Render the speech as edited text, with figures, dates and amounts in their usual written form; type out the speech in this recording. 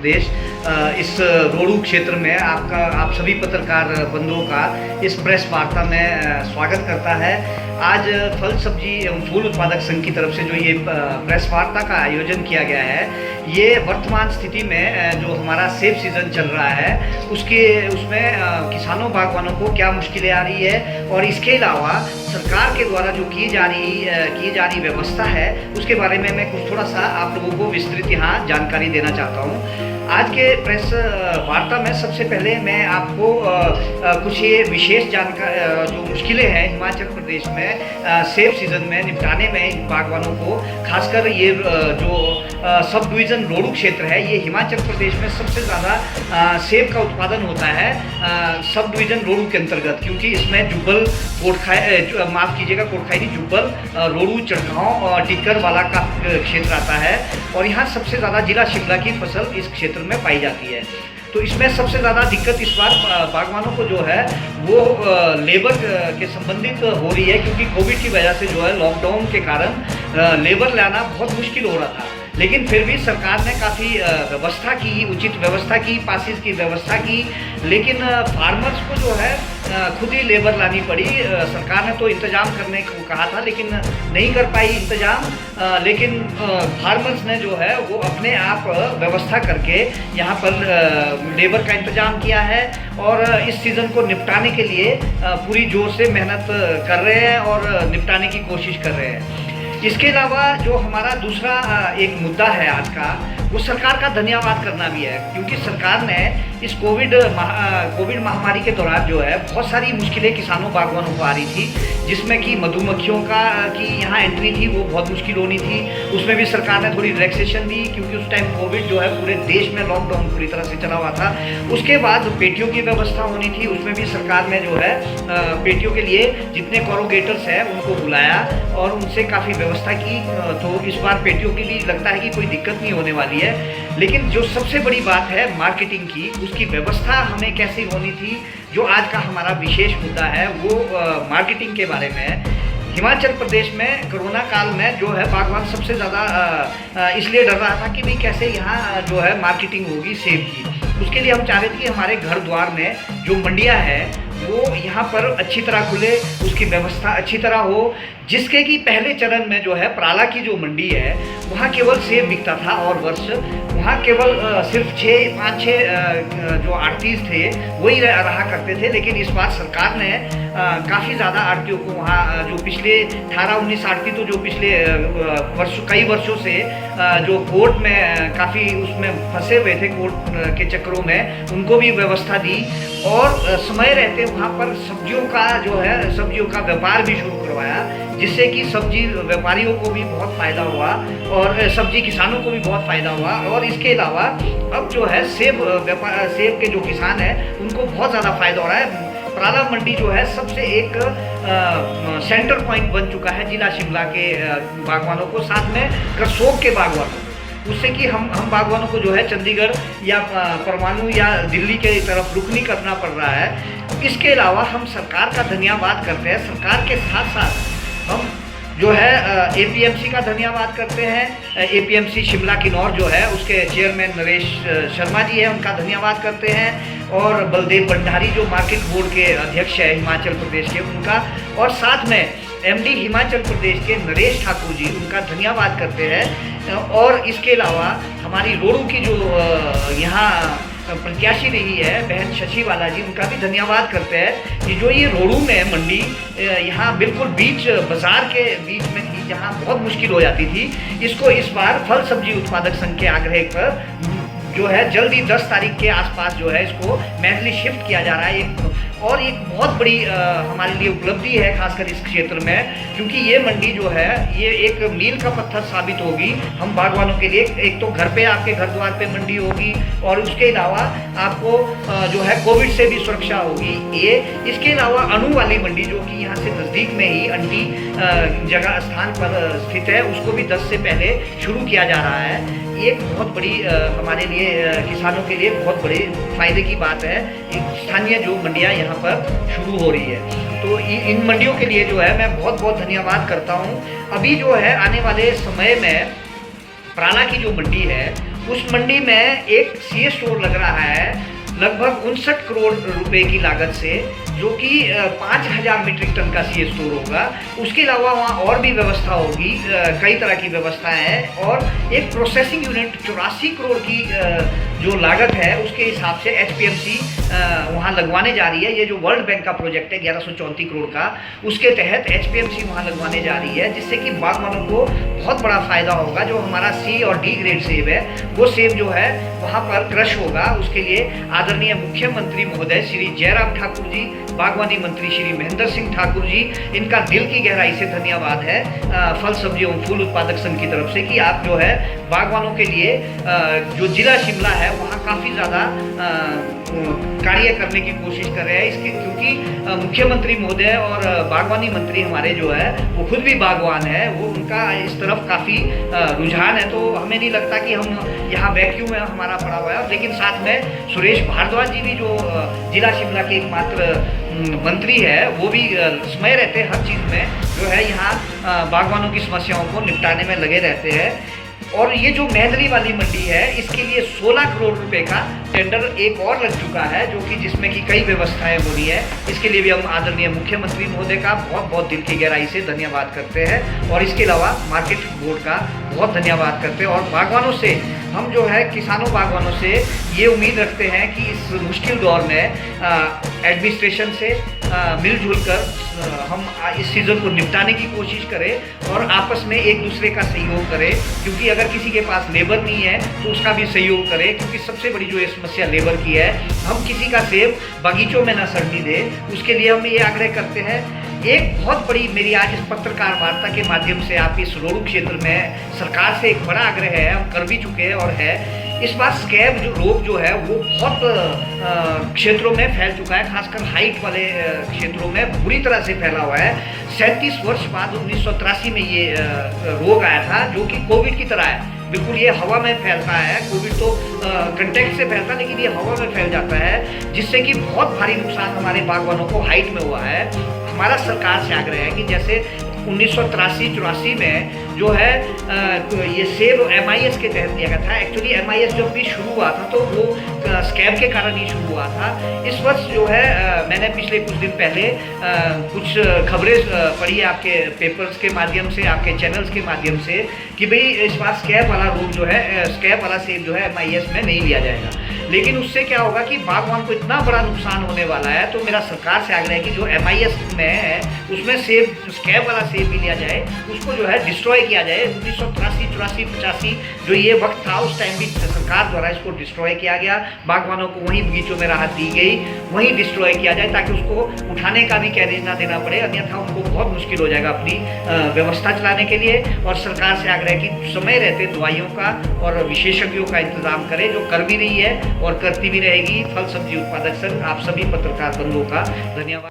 प्रदेश इस रोडू क्षेत्र में आप सभी पत्रकार बंधुओं का इस प्रेस वार्ता में स्वागत करता है। आज फल सब्जी एवं फूल उत्पादक संघ की तरफ से जो ये प्रेस वार्ता का आयोजन किया गया है, ये वर्तमान स्थिति में जो हमारा सेब सीज़न चल रहा है उसमें किसानों बागवानों को क्या मुश्किलें आ रही है और इसके अलावा सरकार के द्वारा जो की जा रही व्यवस्था है उसके बारे में मैं कुछ थोड़ा सा आप लोगों को विस्तृत यहाँ जानकारी देना चाहता हूँ। आज के प्रेस वार्ता में सबसे पहले मैं आपको कुछ ये विशेष जानकारी जो मुश्किलें हैं हिमाचल प्रदेश में सेब सीज़न में निपटाने में बागवानों को, खासकर ये जो सब डिवीज़न रोडू क्षेत्र है, ये हिमाचल प्रदेश में सबसे ज़्यादा सेब का उत्पादन होता है सब डिवीज़न रोडू के अंतर्गत, क्योंकि इसमें जुब्बल माफ़ कीजिएगा कोटखाई नहीं, जुब्बल रोडू चढ़गांव और टिक्कर वाला का क्षेत्र आता है और यहाँ सबसे ज़्यादा जिला शिमला की फसल इस क्षेत्र में पाई जाती है। तो इसमें सबसे ज़्यादा दिक्कत इस बार बागवानों को जो है वो लेबर के संबंधित हो रही है, क्योंकि कोविड की वजह से जो है लॉकडाउन के कारण लेबर लाना बहुत मुश्किल हो रहा था। लेकिन फिर भी सरकार ने काफ़ी व्यवस्था की, उचित व्यवस्था की, पासिस की व्यवस्था की, लेकिन फार्मर्स को जो है खुद ही लेबर लानी पड़ी। सरकार ने तो इंतज़ाम करने को कहा था लेकिन नहीं कर पाई इंतज़ाम, लेकिन फार्मर्स ने जो है वो अपने आप व्यवस्था करके यहाँ पर लेबर का इंतज़ाम किया है और इस सीज़न को निपटाने के लिए पूरी जोर से मेहनत कर रहे हैं और निपटाने की कोशिश कर रहे हैं। इसके अलावा जो हमारा दूसरा एक मुद्दा है आज का, वो सरकार का धन्यवाद करना भी है, क्योंकि सरकार ने इस कोविड महामारी के दौरान जो है बहुत सारी मुश्किलें किसानों बागवानों को आ रही थी, जिसमें कि मधुमक्खियों की यहाँ एंट्री थी वो बहुत मुश्किल होनी थी। उसमें भी सरकार ने थोड़ी रिलैक्सेशन दी, क्योंकि उस टाइम कोविड जो है पूरे देश में लॉकडाउन पूरी तरह से चला हुआ था। उसके बाद पेटियों की व्यवस्था होनी थी, उसमें भी सरकार ने जो है पेटियों के लिए जितने कोरोगेटर्स हैं उनको बुलाया और उनसे काफ़ी व्यवस्था की। तो इस बार पेटियों की भी लगता है कि कोई दिक्कत नहीं होने वाली है। लेकिन जो सबसे बड़ी बात है मार्केटिंग की, उसकी व्यवस्था हमें कैसी होनी थी, जो आज का हमारा विशेष मुद्दा है वो मार्केटिंग के बारे में है। हिमाचल प्रदेश में कोरोना काल में जो है बागवान सबसे ज़्यादा इसलिए डर रहा था कि भाई कैसे यहाँ जो है मार्केटिंग होगी सेब की। उसके लिए हम चाह रहे थे कि हमारे घर द्वार में जो मंडियाँ हैं वो यहाँ पर अच्छी तरह खुले, उसकी व्यवस्था अच्छी तरह हो, जिसके कि पहले चरण में जो है प्राला की जो मंडी है वहाँ केवल सेब बिकता था और वर्ष वहाँ केवल सिर्फ 5-6 जो आड़तीस थे वही रहा करते थे। लेकिन इस बार सरकार ने काफ़ी ज़्यादा आड़तियों को वहाँ जो पिछले 18-19 आड़ती तो जो पिछले कई वर्षों से जो कोर्ट में काफ़ी उसमें फंसे हुए थे, कोर्ट के चक्करों में, उनको भी व्यवस्था दी और समय रहते वहाँ पर सब्जियों का व्यापार भी शुरू करवाया, जिससे कि सब्जी व्यापारियों को भी बहुत फ़ायदा हुआ और सब्जी किसानों को भी बहुत फ़ायदा हुआ। और इसके अलावा अब जो है सेब के जो किसान हैं उनको बहुत ज़्यादा फ़ायदा हो रहा है। प्राला मंडी जो है सबसे एक सेंटर पॉइंट बन चुका है जिला शिमला के बागवानों को, साथ में करसोग के बागवानों को, उससे कि हम बागवानों को जो है चंडीगढ़ या परमाणु या दिल्ली के तरफ रुख नहीं करना पड़ रहा है। इसके अलावा हम सरकार का धन्यवाद करते हैं। सरकार के साथ साथ हम जो है एपीएमसी का धन्यवाद करते हैं। एपीएमसी शिमला किन्नौर जो है उसके चेयरमैन नरेश शर्मा जी हैं, उनका धन्यवाद करते हैं, और बलदेव भंडारी जो मार्केट बोर्ड के अध्यक्ष है हिमाचल प्रदेश के, उनका, और साथ में एमडी हिमाचल प्रदेश के नरेश ठाकुर जी, उनका धन्यवाद करते हैं। और इसके अलावा हमारी रोडू की जो यहाँ प्रत्याशी रही है बहन शशि वाला जी, उनका भी धन्यवाद करते हैं कि जो ये रोडू में मंडी यहाँ बिल्कुल बीच बाजार के बीच में थी, जहाँ बहुत मुश्किल हो जाती थी, इसको इस बार फल सब्जी उत्पादक संघ के आग्रह पर जो है जल्दी 10 तारीख के आसपास जो है इसको मैनुअली शिफ्ट किया जा रहा है। और एक बहुत बड़ी हमारे लिए उपलब्धि है खासकर इस क्षेत्र में, क्योंकि ये मंडी जो है ये एक मील का पत्थर साबित होगी हम बागवानों के लिए। एक तो घर पे आपके घर द्वार पे मंडी होगी और उसके अलावा आपको जो है कोविड से भी सुरक्षा होगी ये। इसके अलावा अणु वाली मंडी जो कि यहाँ से नज़दीक में ही अंटी जगह स्थान पर स्थित है, उसको भी 10 से पहले शुरू किया जा रहा है। एक बहुत बड़ी हमारे लिए किसानों के लिए बहुत बड़े फ़ायदे की बात है, स्थानीय जो मंडियाँ यहाँ पर शुरू हो रही है। तो इन मंडियों के लिए जो है मैं बहुत बहुत धन्यवाद करता हूँ। अभी जो है आने वाले समय में प्राला की जो मंडी है उस मंडी में एक सीए स्टोर लग रहा है लगभग 59 करोड़ रुपए की लागत से, जो कि 5000 मीट्रिक टन का सीए स्टोर होगा। उसके अलावा वहाँ और भी व्यवस्था होगी, कई तरह की व्यवस्था है, और एक प्रोसेसिंग यूनिट 84 करोड़ की जो लागत है उसके हिसाब से एचपीएमसी वहाँ लगवाने जा रही है। ये जो वर्ल्ड बैंक का प्रोजेक्ट है 1134 करोड़ का, उसके तहत एचपीएमसी वहाँ लगवाने जा रही है, जिससे कि बागवानों को बहुत बड़ा फायदा होगा। जो हमारा सी और डी ग्रेड सेब है वो सेब जो है वहाँ पर क्रश होगा। उसके लिए आदरणीय मुख्यमंत्री महोदय श्री जयराम ठाकुर जी, बागवानी मंत्री श्री महेंद्र सिंह ठाकुर जी, इनका दिल की गहराई से धन्यवाद है फल सब्जी एवं फूल उत्पादक संघ की तरफ से कि आप जो है बागवानों के लिए जो जिला शिमला है वहाँ काफ़ी ज़्यादा कार्य करने की कोशिश कर रहे हैं। इसके क्योंकि मुख्यमंत्री महोदय और बागवानी मंत्री हमारे जो है वो खुद भी बागवान है, वो उनका इस तरफ काफ़ी रुझान है। तो हमें नहीं लगता कि हम यहाँ वैक्यूम में हमारा पड़ा हुआ है। लेकिन साथ में सुरेश भारद्वाज जी भी जो जिला शिमला के एकमात्र मंत्री है, वो भी समय रहते हैं हर चीज़ में जो है यहाँ बागवानों की समस्याओं को निपटाने में लगे रहते हैं। और ये जो मेहंदरी वाली मंडी है इसके लिए 16 करोड़ रुपए का टेंडर एक और लग चुका है, जो कि जिसमें कि कई व्यवस्थाएं हो रही है। इसके लिए भी हम आदरणीय मुख्यमंत्री महोदय का बहुत बहुत दिल की गहराई से धन्यवाद करते हैं, और इसके अलावा मार्केट बोर्ड का बहुत धन्यवाद करते हैं। और बागवानों से हम जो है किसानों बागवानों से ये उम्मीद रखते हैं कि इस मुश्किल दौर में एडमिनिस्ट्रेशन से मिलजुल कर हम इस सीज़न को निपटाने की कोशिश करें और आपस में एक दूसरे का सहयोग करें। क्योंकि अगर किसी के पास लेबर नहीं है तो उसका भी सहयोग करें, क्योंकि सबसे बड़ी जो ये समस्या लेबर की है। हम किसी का सेब बगीचों में ना सड़ने दें, उसके लिए हम ये आग्रह करते हैं। एक बहुत बड़ी मेरी आज इस पत्रकार वार्ता के माध्यम से आप इस रोहड़ू क्षेत्र में सरकार से एक बड़ा आग्रह है, हम कर भी चुके हैं और है। इस बार स्कैब जो रोग जो है वो बहुत क्षेत्रों में फैल चुका है, खासकर हाइट वाले क्षेत्रों में बुरी तरह से फैला हुआ है। 37 वर्ष बाद 1983 में ये रोग आया था, जो कि कोविड की तरह है। बिल्कुल ये हवा में फैलता है। कोविड तो कंटेक्ट से फैलता, लेकिन ये हवा में फैल जाता है, जिससे कि बहुत भारी नुकसान हमारे बागवानों को हाइट में हुआ है। हमारा सरकार से आग्रह है कि जैसे 1983-84 में जो है ये सेब MIS के तहत दिया गया था। एक्चुअली MIS जब भी शुरू हुआ था तो वो स्कैब के कारण ही शुरू हुआ था। इस वर्ष जो है मैंने पिछले कुछ दिन पहले कुछ खबरें पढ़ी है आपके पेपर्स के माध्यम से, आपके चैनल्स के माध्यम से, कि भाई इस बार स्कैब वाला रोग जो है, स्कैब वाला सेब जो है MIS में नहीं लिया जाएगा। लेकिन उससे क्या होगा कि बागवान को इतना बड़ा नुकसान होने वाला है। तो मेरा सरकार से आग्रह है कि जो MIS में है उसमें सेब, स्कैब वाला सेब भी लिया जाए, उसको जो है डिस्ट्रॉय किया जाए। 1983, 84, 85 जो ये वक्त था उस टाइम भी सरकार द्वारा इसको डिस्ट्रॉय किया गया। बागवानों को वहीं बगीचों में राहत दी गई, वहीं डिस्ट्रॉय किया जाए ताकि उसको उठाने का भी कैरेज ना देना पड़े, अन्यथा उनको बहुत मुश्किल हो जाएगा अपनी व्यवस्था चलाने के लिए। और सरकार से आग्रह है कि समय रहते दवाइयों का और विशेषज्ञों का इंतजाम करें, जो कर भी रही है और करती भी रहेगी फल सब्जी उत्पादक संघ। आप सभी पत्रकार बंधुओं का धन्यवाद।